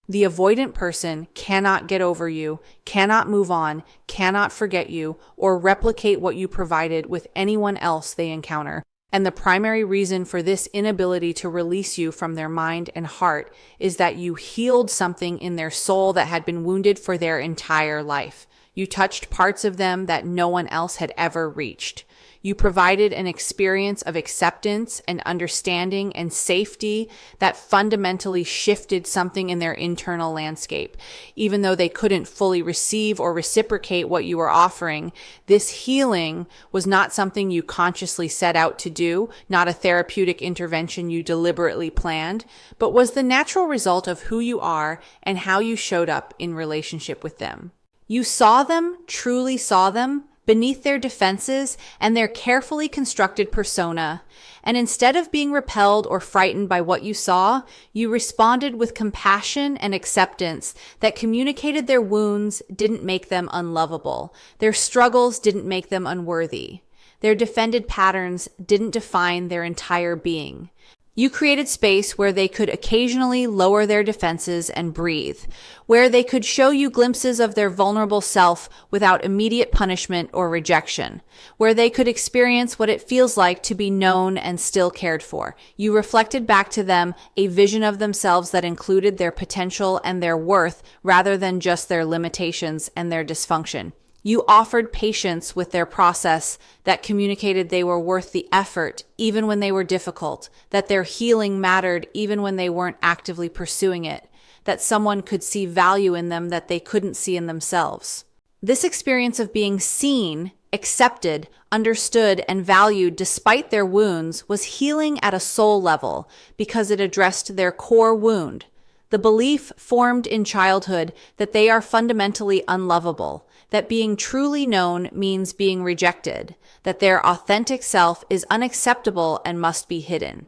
The avoidant person cannot get over you, cannot move on, cannot forget you, or replicate what you provided with anyone else they encounter. And the primary reason for this inability to release you from their mind and heart is that you healed something in their soul that had been wounded for their entire life. You touched parts of them that no one else had ever reached. You provided an experience of acceptance and understanding and safety that fundamentally shifted something in their internal landscape. Even though they couldn't fully receive or reciprocate what you were offering, this healing was not something you consciously set out to do, not a therapeutic intervention you deliberately planned, but was the natural result of who you are and how you showed up in relationship with them. You saw them, truly saw them, beneath their defenses and their carefully constructed persona. And instead of being repelled or frightened by what you saw, you responded with compassion and acceptance that communicated their wounds didn't make them unlovable. Their struggles didn't make them unworthy. Their defended patterns didn't define their entire being. You created space where they could occasionally lower their defenses and breathe, where they could show you glimpses of their vulnerable self without immediate punishment or rejection, where they could experience what it feels like to be known and still cared for. You reflected back to them a vision of themselves that included their potential and their worth rather than just their limitations and their dysfunction. You offered patience with their process that communicated they were worth the effort even when they were difficult, that their healing mattered even when they weren't actively pursuing it, that someone could see value in them that they couldn't see in themselves. This experience of being seen, accepted, understood, and valued despite their wounds was healing at a soul level because it addressed their core wound, the belief formed in childhood that they are fundamentally unlovable, that being truly known means being rejected, that their authentic self is unacceptable and must be hidden.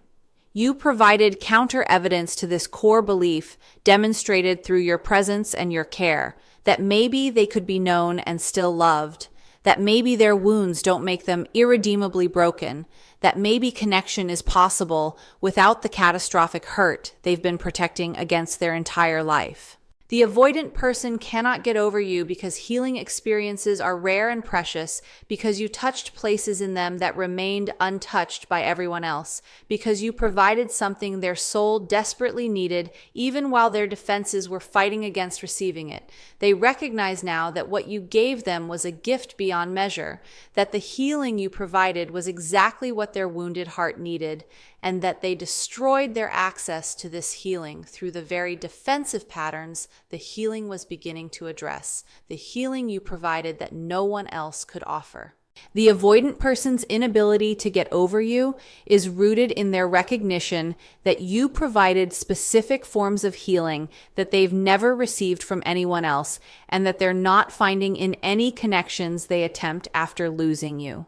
You provided counter evidence to this core belief demonstrated through your presence and your care, that maybe they could be known and still loved, that maybe their wounds don't make them irredeemably broken, that maybe connection is possible without the catastrophic hurt they've been protecting against their entire life. The avoidant person cannot get over you because healing experiences are rare and precious, because you touched places in them that remained untouched by everyone else, because you provided something their soul desperately needed even while their defenses were fighting against receiving it. They recognize now that what you gave them was a gift beyond measure, that the healing you provided was exactly what their wounded heart needed, and that they destroyed their access to this healing through the very defensive patterns the healing was beginning to address, the healing you provided that no one else could offer. The avoidant person's inability to get over you is rooted in their recognition that you provided specific forms of healing that they've never received from anyone else, and that they're not finding in any connections they attempt after losing you.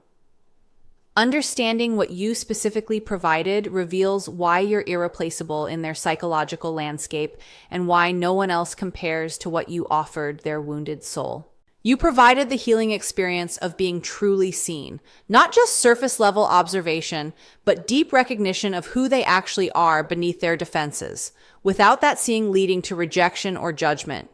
Understanding what you specifically provided reveals why you're irreplaceable in their psychological landscape and why no one else compares to what you offered their wounded soul. You provided the healing experience of being truly seen, not just surface level observation, but deep recognition of who they actually are beneath their defenses, without that seeing leading to rejection or judgment.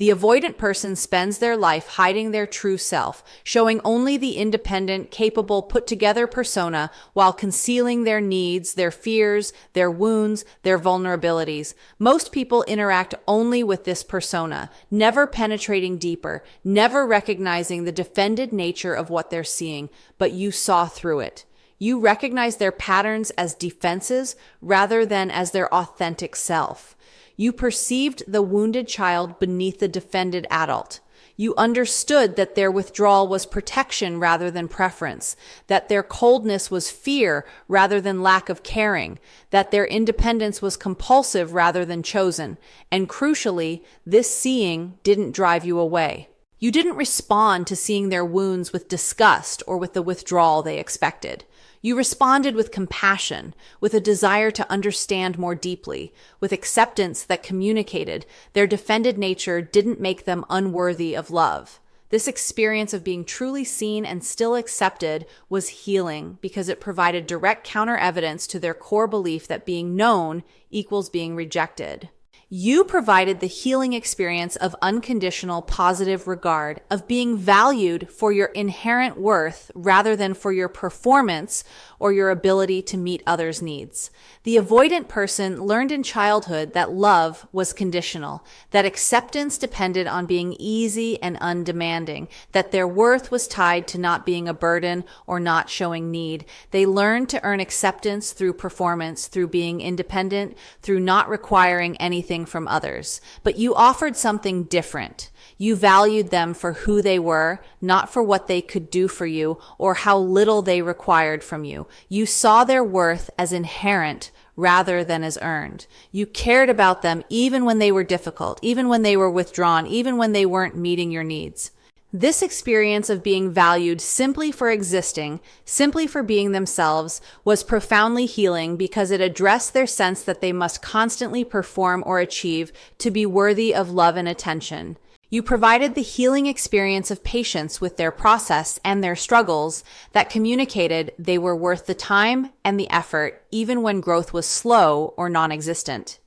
The avoidant person spends their life hiding their true self, showing only the independent, capable, put-together persona while concealing their needs, their fears, their wounds, their vulnerabilities. Most people interact only with this persona, never penetrating deeper, never recognizing the defended nature of what they're seeing, but you saw through it. You recognize their patterns as defenses rather than as their authentic self. You perceived the wounded child beneath the defended adult. You understood that their withdrawal was protection rather than preference, that their coldness was fear rather than lack of caring, that their independence was compulsive rather than chosen, and crucially, this seeing didn't drive you away. You didn't respond to seeing their wounds with disgust or with the withdrawal they expected. You responded with compassion, with a desire to understand more deeply, with acceptance that communicated their defended nature didn't make them unworthy of love. This experience of being truly seen and still accepted was healing because it provided direct counter evidence to their core belief that being known equals being rejected. You provided the healing experience of unconditional positive regard, of being valued for your inherent worth rather than for your performance or your ability to meet others' needs. The avoidant person learned in childhood that love was conditional, that acceptance depended on being easy and undemanding, that their worth was tied to not being a burden or not showing need. They learned to earn acceptance through performance, through being independent, through not requiring anything from others. But you offered something different. You valued them for who they were, not for what they could do for you or how little they required from you. You saw their worth as inherent rather than as earned. You cared about them even when they were difficult, even when they were withdrawn, even when they weren't meeting your needs. This experience of being valued simply for existing, simply for being themselves, was profoundly healing because it addressed their sense that they must constantly perform or achieve to be worthy of love and attention. You provided the healing experience of patience with their process and their struggles that communicated they were worth the time and the effort, even when growth was slow or non-existent.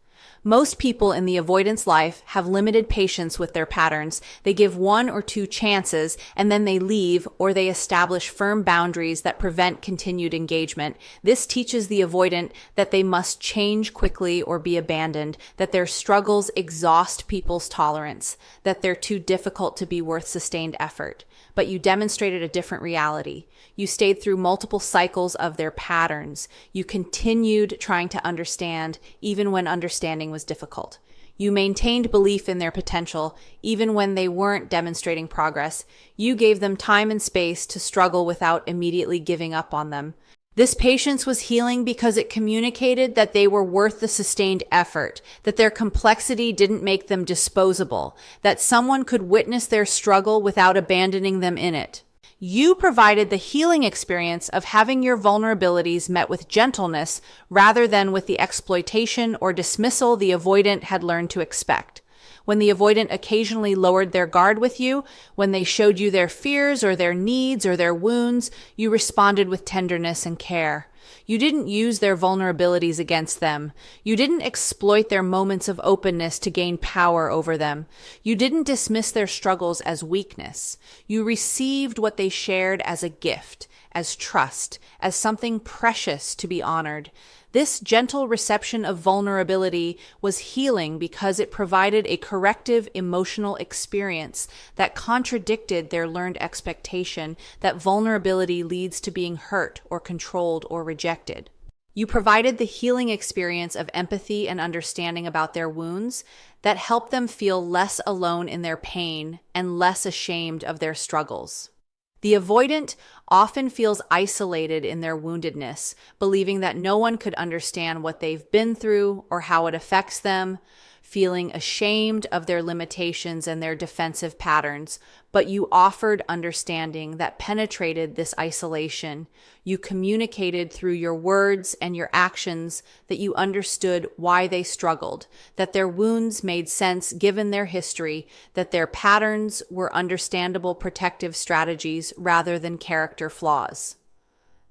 Most people in the avoidance life have limited patience with their patterns. They give 1 or 2 chances and then they leave, or they establish firm boundaries that prevent continued engagement. This teaches the avoidant that they must change quickly or be abandoned, that their struggles exhaust people's tolerance, that they're too difficult to be worth sustained effort. But you demonstrated a different reality. You stayed through multiple cycles of their patterns. You continued trying to understand, even when understanding was difficult. You maintained belief in their potential, even when they weren't demonstrating progress. You gave them time and space to struggle without immediately giving up on them. This patience was healing because it communicated that they were worth the sustained effort, that their complexity didn't make them disposable, that someone could witness their struggle without abandoning them in it. You provided the healing experience of having your vulnerabilities met with gentleness rather than with the exploitation or dismissal the avoidant had learned to expect. When the avoidant occasionally lowered their guard with you, when they showed you their fears or their needs or their wounds, you responded with tenderness and care. You didn't use their vulnerabilities against them. You didn't exploit their moments of openness to gain power over them. You didn't dismiss their struggles as weakness. You received what they shared as a gift, as trust, as something precious to be honored. This gentle reception of vulnerability was healing because it provided a corrective emotional experience that contradicted their learned expectation that vulnerability leads to being hurt or controlled or rejected. You provided the healing experience of empathy and understanding about their wounds that helped them feel less alone in their pain and less ashamed of their struggles. The avoidant often feels isolated in their woundedness, believing that no one could understand what they've been through or how it affects them, feeling ashamed of their limitations and their defensive patterns, but you offered understanding that penetrated this isolation. You communicated through your words and your actions that you understood why they struggled, that their wounds made sense given their history, that their patterns were understandable protective strategies rather than character flaws.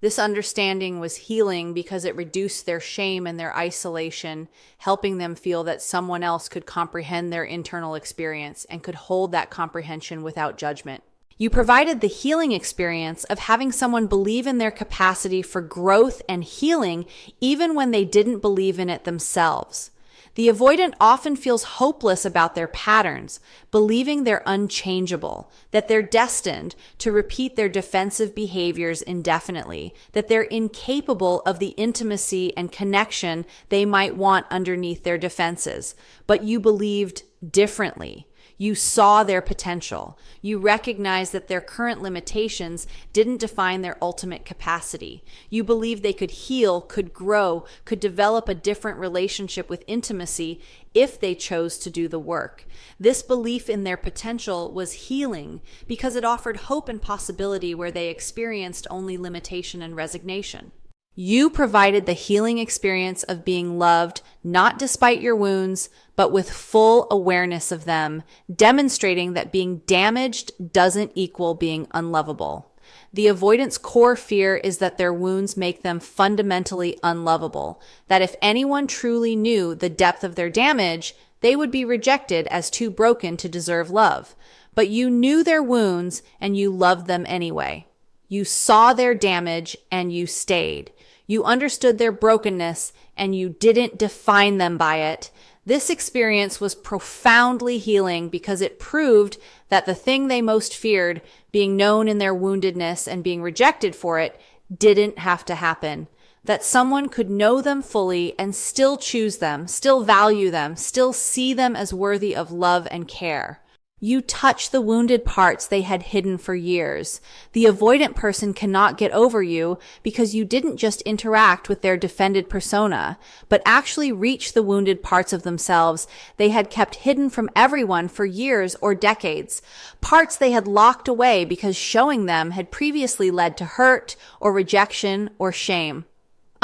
This understanding was healing because it reduced their shame and their isolation, helping them feel that someone else could comprehend their internal experience and could hold that comprehension without judgment. You provided the healing experience of having someone believe in their capacity for growth and healing even when they didn't believe in it themselves. The avoidant often feels hopeless about their patterns, believing they're unchangeable, that they're destined to repeat their defensive behaviors indefinitely, that they're incapable of the intimacy and connection they might want underneath their defenses. But you believed differently. You saw their potential. You recognized that their current limitations didn't define their ultimate capacity. You believed they could heal, could grow, could develop a different relationship with intimacy if they chose to do the work. This belief in their potential was healing because it offered hope and possibility where they experienced only limitation and resignation. You provided the healing experience of being loved, not despite your wounds, but with full awareness of them, demonstrating that being damaged doesn't equal being unlovable. The avoidant's core fear is that their wounds make them fundamentally unlovable, that if anyone truly knew the depth of their damage, They would be rejected as too broken to deserve love. But you knew their wounds and you loved them anyway. You saw their damage and you stayed. You understood their brokenness and you didn't define them by it. This experience was profoundly healing because it proved that the thing they most feared, being known in their woundedness and being rejected for it, didn't have to happen. That someone could know them fully and still choose them, still value them, still see them as worthy of love and care. You touch the wounded parts they had hidden for years. The avoidant person cannot get over you because you didn't just interact with their defended persona, but actually reach the wounded parts of themselves they had kept hidden from everyone for years or decades. Parts they had locked away because showing them had previously led to hurt or rejection or shame.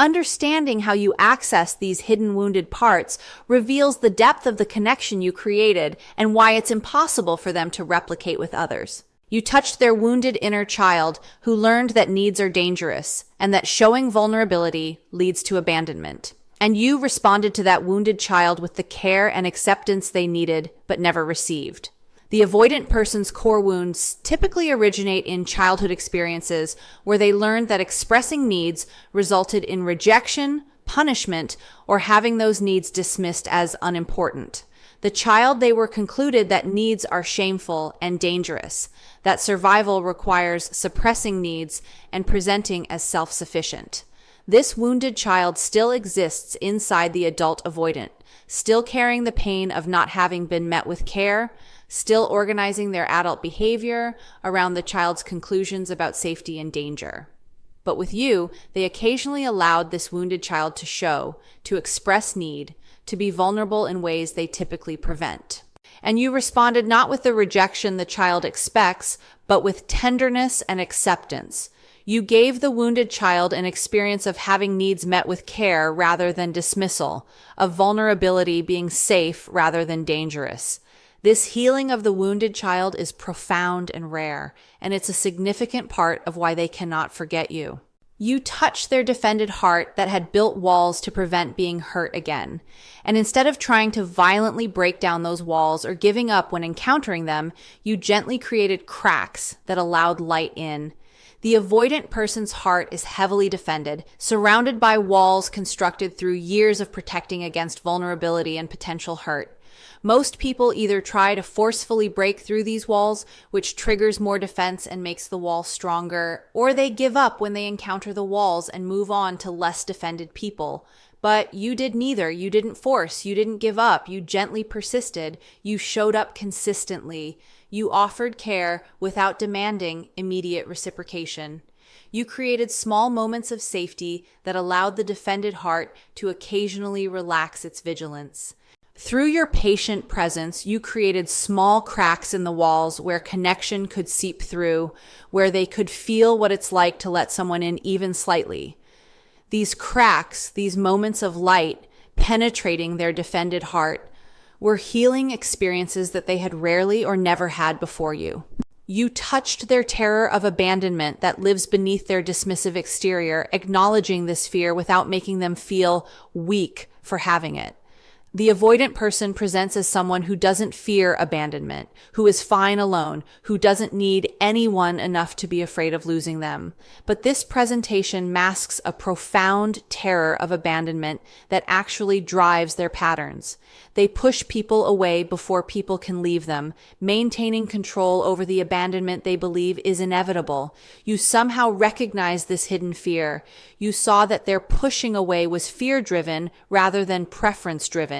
Understanding how you access these hidden wounded parts reveals the depth of the connection you created and why it's impossible for them to replicate with others. You touched their wounded inner child who learned that needs are dangerous and that showing vulnerability leads to abandonment. And you responded to that wounded child with the care and acceptance they needed but never received. The avoidant person's core wounds typically originate in childhood experiences where they learned that expressing needs resulted in rejection, punishment, or having those needs dismissed as unimportant. The child they were concluded that needs are shameful and dangerous, that survival requires suppressing needs and presenting as self-sufficient. This wounded child still exists inside the adult avoidant, still carrying the pain of not having been met with care, still organizing their adult behavior around the child's conclusions about safety and danger. But with you, they occasionally allowed this wounded child to show, to express need, to be vulnerable in ways they typically prevent. And you responded not with the rejection the child expects, but with tenderness and acceptance. You gave the wounded child an experience of having needs met with care rather than dismissal, of vulnerability being safe rather than dangerous. This healing of the wounded child is profound and rare, and it's a significant part of why they cannot forget you. You touched their defended heart that had built walls to prevent being hurt again. And instead of trying to violently break down those walls or giving up when encountering them, you gently created cracks that allowed light in. The avoidant person's heart is heavily defended, surrounded by walls constructed through years of protecting against vulnerability and potential hurt. Most people either try to forcefully break through these walls, which triggers more defense and makes the wall stronger, or they give up when they encounter the walls and move on to less defended people. But you did neither. You didn't force. You didn't give up. You gently persisted. You showed up consistently. You offered care without demanding immediate reciprocation. You created small moments of safety that allowed the defended heart to occasionally relax its vigilance. Through your patient presence, you created small cracks in the walls where connection could seep through, where they could feel what it's like to let someone in even slightly. These cracks, these moments of light penetrating their defended heart, were healing experiences that they had rarely or never had before you. You touched their terror of abandonment that lives beneath their dismissive exterior, acknowledging this fear without making them feel weak for having it. The avoidant person presents as someone who doesn't fear abandonment, who is fine alone, who doesn't need anyone enough to be afraid of losing them. But this presentation masks a profound terror of abandonment that actually drives their patterns. They push people away before people can leave them, maintaining control over the abandonment they believe is inevitable. You somehow recognize this hidden fear. You saw that their pushing away was fear-driven rather than preference-driven.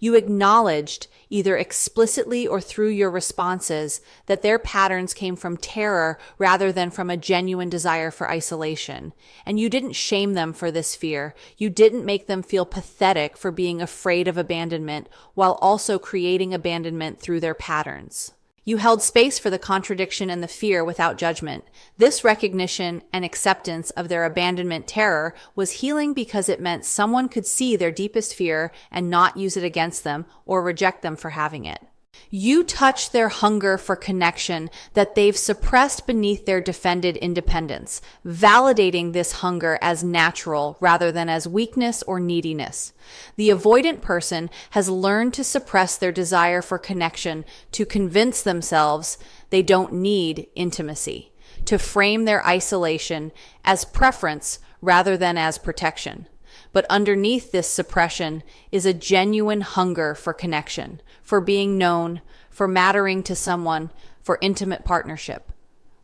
You acknowledged, either explicitly or through your responses, that their patterns came from terror rather than from a genuine desire for isolation. And you didn't shame them for this fear. You didn't make them feel pathetic for being afraid of abandonment while also creating abandonment through their patterns. You held space for the contradiction and the fear without judgment. This recognition and acceptance of their abandonment terror was healing because it meant someone could see their deepest fear and not use it against them or reject them for having it. You touch their hunger for connection that they've suppressed beneath their defended independence, validating this hunger as natural rather than as weakness or neediness. The avoidant person has learned to suppress their desire for connection to convince themselves they don't need intimacy, to frame their isolation as preference rather than as protection. But underneath this suppression is a genuine hunger for connection, for being known, for mattering to someone, for intimate partnership.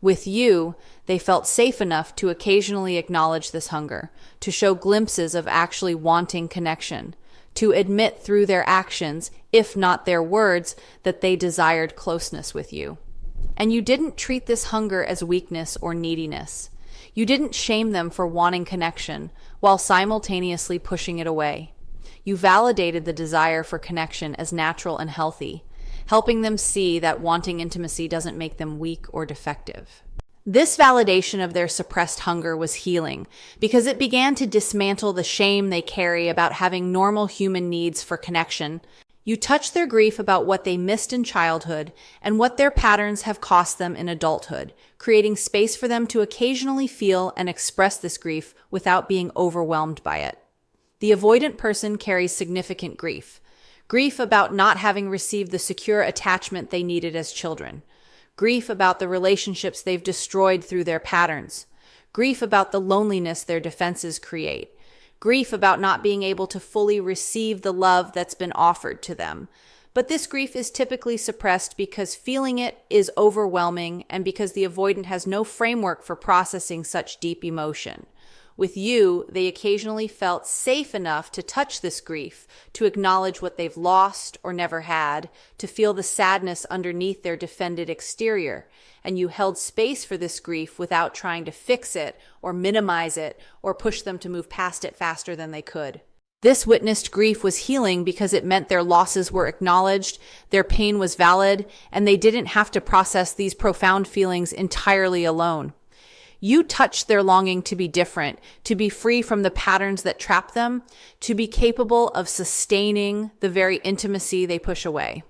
With you, they felt safe enough to occasionally acknowledge this hunger, to show glimpses of actually wanting connection, to admit through their actions, if not their words, that they desired closeness with you. And you didn't treat this hunger as weakness or neediness. You didn't shame them for wanting connection while simultaneously pushing it away. You validated the desire for connection as natural and healthy, helping them see that wanting intimacy doesn't make them weak or defective. This validation of their suppressed hunger was healing because it began to dismantle the shame they carry about having normal human needs for connection. You touch their grief about what they missed in childhood and what their patterns have cost them in adulthood, creating space for them to occasionally feel and express this grief without being overwhelmed by it. The avoidant person carries significant grief. Grief about not having received the secure attachment they needed as children. Grief about the relationships they've destroyed through their patterns. Grief about the loneliness their defenses create. Grief about not being able to fully receive the love that's been offered to them. But this grief is typically suppressed because feeling it is overwhelming and because the avoidant has no framework for processing such deep emotion. With you, they occasionally felt safe enough to touch this grief, to acknowledge what they've lost or never had, to feel the sadness underneath their defended exterior. And you held space for this grief without trying to fix it or minimize it or push them to move past it faster than they could. This witnessed grief was healing because it meant their losses were acknowledged, their pain was valid, and they didn't have to process these profound feelings entirely alone. You touched their longing to be different, to be free from the patterns that trap them, to be capable of sustaining the very intimacy they push away.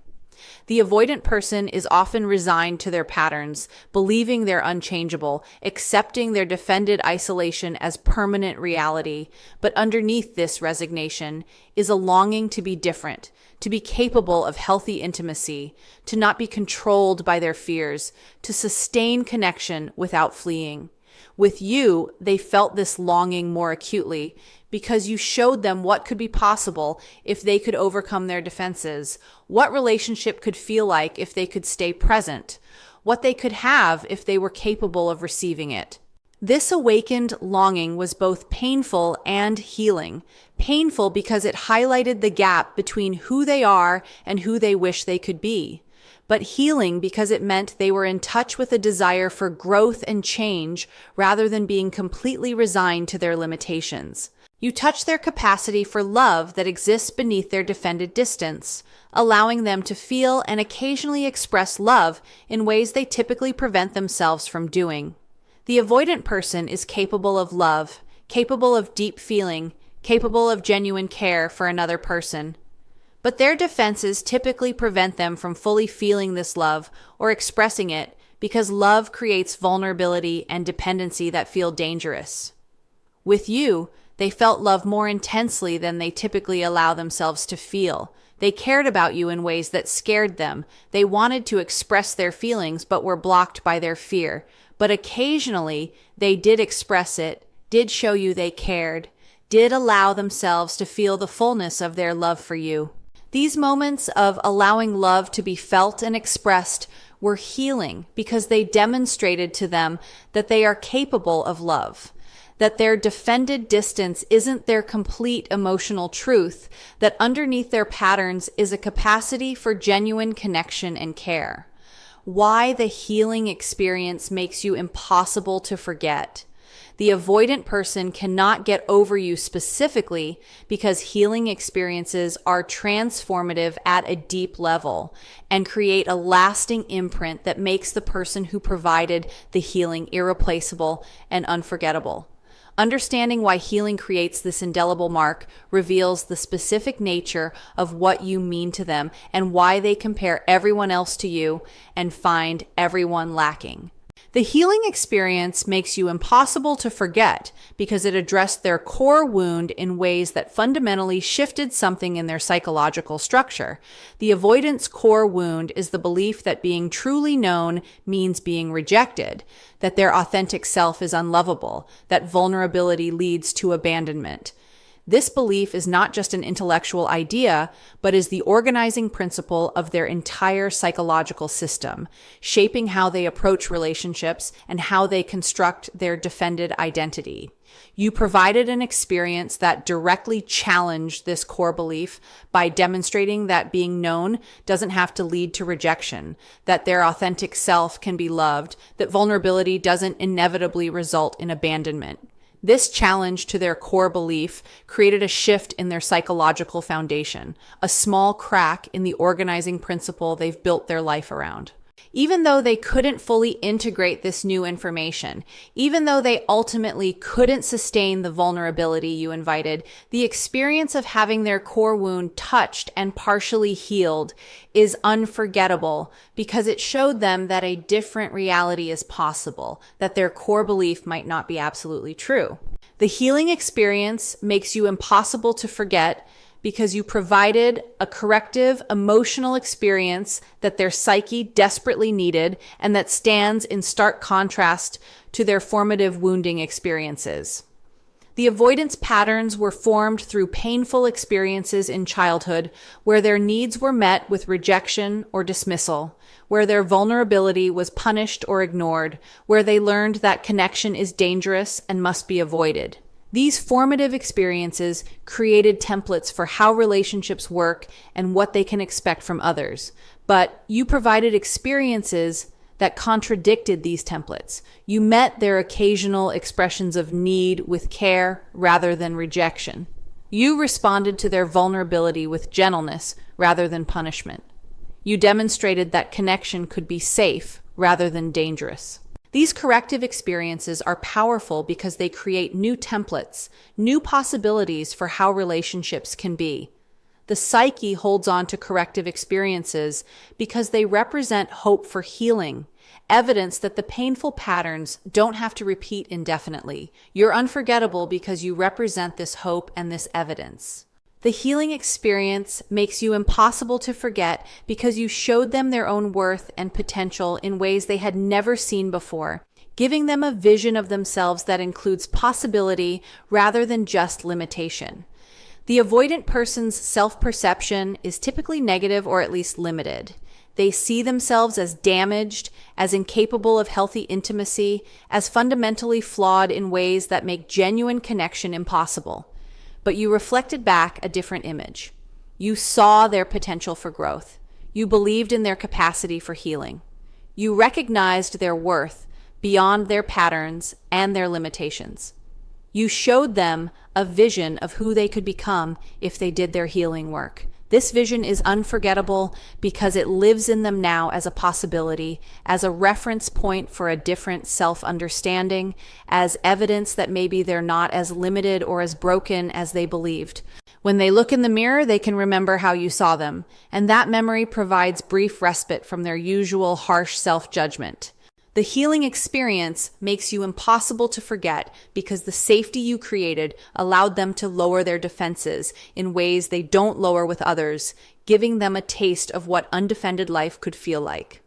The avoidant person is often resigned to their patterns, believing they're unchangeable, accepting their defended isolation as permanent reality. But underneath this resignation is a longing to be different, to be capable of healthy intimacy, to not be controlled by their fears, to sustain connection without fleeing. With you, they felt this longing more acutely because you showed them what could be possible if they could overcome their defenses, what relationship could feel like if they could stay present, what they could have if they were capable of receiving it. This awakened longing was both painful and healing. Painful because it highlighted the gap between who they are and who they wish they could be. But healing because it meant they were in touch with a desire for growth and change rather than being completely resigned to their limitations. You touch their capacity for love that exists beneath their defended distance, allowing them to feel and occasionally express love in ways they typically prevent themselves from doing. The avoidant person is capable of love, capable of deep feeling, capable of genuine care for another person. But their defenses typically prevent them from fully feeling this love or expressing it because love creates vulnerability and dependency that feel dangerous. With you, they felt love more intensely than they typically allow themselves to feel. They cared about you in ways that scared them. They wanted to express their feelings but were blocked by their fear. But occasionally, they did express it, did show you they cared, did allow themselves to feel the fullness of their love for you. These moments of allowing love to be felt and expressed were healing because they demonstrated to them that they are capable of love, that their defended distance isn't their complete emotional truth, that underneath their patterns is a capacity for genuine connection and care. Why the healing experience makes you impossible to forget. The avoidant person cannot get over you specifically because healing experiences are transformative at a deep level and create a lasting imprint that makes the person who provided the healing irreplaceable and unforgettable. Understanding why healing creates this indelible mark reveals the specific nature of what you mean to them and why they compare everyone else to you and find everyone lacking. The healing experience makes you impossible to forget because it addressed their core wound in ways that fundamentally shifted something in their psychological structure. The avoidance core wound is the belief that being truly known means being rejected, that their authentic self is unlovable, that vulnerability leads to abandonment. This belief is not just an intellectual idea, but is the organizing principle of their entire psychological system, shaping how they approach relationships and how they construct their defended identity. You provided an experience that directly challenged this core belief by demonstrating that being known doesn't have to lead to rejection, that their authentic self can be loved, that vulnerability doesn't inevitably result in abandonment. This challenge to their core belief created a shift in their psychological foundation, a small crack in the organizing principle they've built their life around. Even though they couldn't fully integrate this new information, even though they ultimately couldn't sustain the vulnerability you invited, the experience of having their core wound touched and partially healed is unforgettable because it showed them that a different reality is possible, that their core belief might not be absolutely true. The healing experience makes you impossible to forget because you provided a corrective emotional experience that their psyche desperately needed and that stands in stark contrast to their formative wounding experiences. The avoidance patterns were formed through painful experiences in childhood where their needs were met with rejection or dismissal, where their vulnerability was punished or ignored, where they learned that connection is dangerous and must be avoided. These formative experiences created templates for how relationships work and what they can expect from others. But you provided experiences that contradicted these templates. You met their occasional expressions of need with care rather than rejection. You responded to their vulnerability with gentleness rather than punishment. You demonstrated that connection could be safe rather than dangerous. These corrective experiences are powerful because they create new templates, new possibilities for how relationships can be. The psyche holds on to corrective experiences because they represent hope for healing, evidence that the painful patterns don't have to repeat indefinitely. You're unforgettable because you represent this hope and this evidence. The healing experience makes you impossible to forget because you showed them their own worth and potential in ways they had never seen before, giving them a vision of themselves that includes possibility rather than just limitation. The avoidant person's self-perception is typically negative or at least limited. They see themselves as damaged, as incapable of healthy intimacy, as fundamentally flawed in ways that make genuine connection impossible. But you reflected back a different image. You saw their potential for growth. You believed in their capacity for healing. You recognized their worth beyond their patterns and their limitations. You showed them a vision of who they could become if they did their healing work. This vision is unforgettable because it lives in them now as a possibility, as a reference point for a different self-understanding, as evidence that maybe they're not as limited or as broken as they believed. When they look in the mirror, they can remember how you saw them, and that memory provides brief respite from their usual harsh self-judgment. The healing experience makes you impossible to forget because the safety you created allowed them to lower their defenses in ways they don't lower with others, giving them a taste of what undefended life could feel like.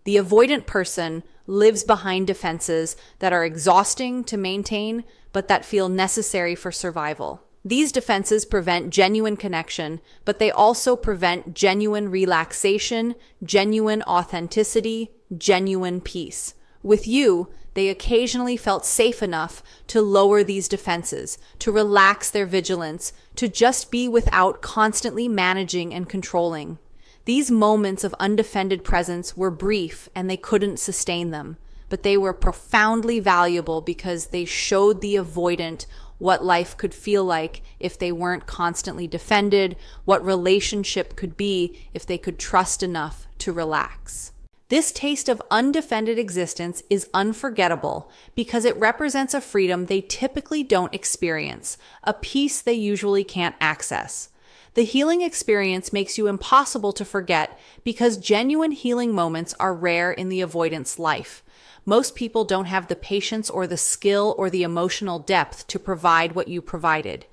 The avoidant person lives behind defenses that are exhausting to maintain, but that feel necessary for survival. These defenses prevent genuine connection, but they also prevent genuine relaxation, genuine authenticity, genuine peace. With you, they occasionally felt safe enough to lower these defenses, to relax their vigilance, to just be without constantly managing and controlling. These moments of undefended presence were brief and they couldn't sustain them, but they were profoundly valuable because they showed the avoidant what life could feel like if they weren't constantly defended, what relationship could be if they could trust enough to relax. This taste of undefended existence is unforgettable because it represents a freedom they typically don't experience, a peace they usually can't access. The healing experience makes you impossible to forget because genuine healing moments are rare in the avoidance life. Most people don't have the patience or the skill or the emotional depth to provide what you provided.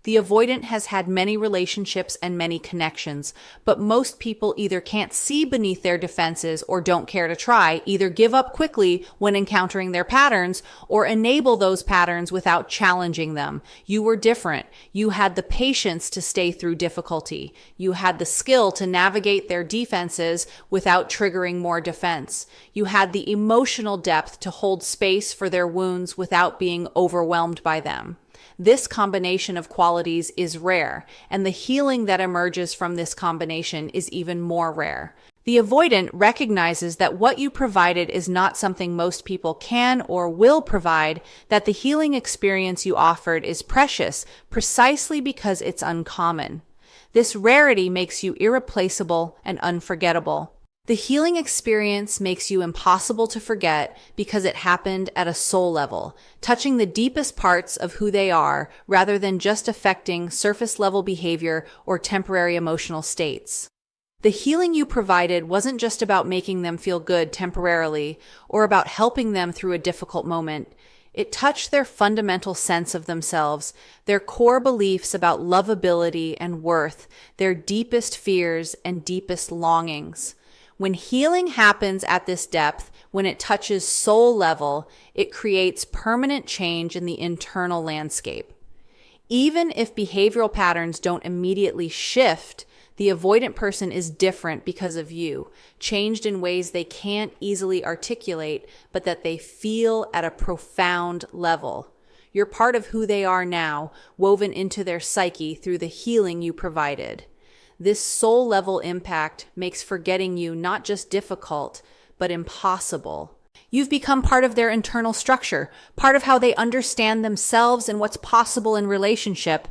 The avoidant has had many relationships and many connections, but most people either can't see beneath their defenses or don't care to try, either give up quickly when encountering their patterns or enable those patterns without challenging them. You were different. You had the patience to stay through difficulty. You had the skill to navigate their defenses without triggering more defense. You had the emotional depth to hold space for their wounds without being overwhelmed by them. This combination of qualities is rare, and the healing that emerges from this combination is even more rare. The avoidant recognizes that what you provided is not something most people can or will provide, that the healing experience you offered is precious precisely because it's uncommon. This rarity makes you irreplaceable and unforgettable. The healing experience makes you impossible to forget because it happened at a soul level, touching the deepest parts of who they are rather than just affecting surface level behavior or temporary emotional states. The healing you provided wasn't just about making them feel good temporarily or about helping them through a difficult moment. It touched their fundamental sense of themselves, their core beliefs about lovability and worth, their deepest fears and deepest longings. When healing happens at this depth, when it touches soul level, it creates permanent change in the internal landscape. Even if behavioral patterns don't immediately shift, the avoidant person is different because of you, changed in ways they can't easily articulate, but that they feel at a profound level. You're part of who they are now, woven into their psyche through the healing you provided. This soul level impact makes forgetting you not just difficult, but impossible. You've become part of their internal structure, part of how they understand themselves and what's possible in relationship.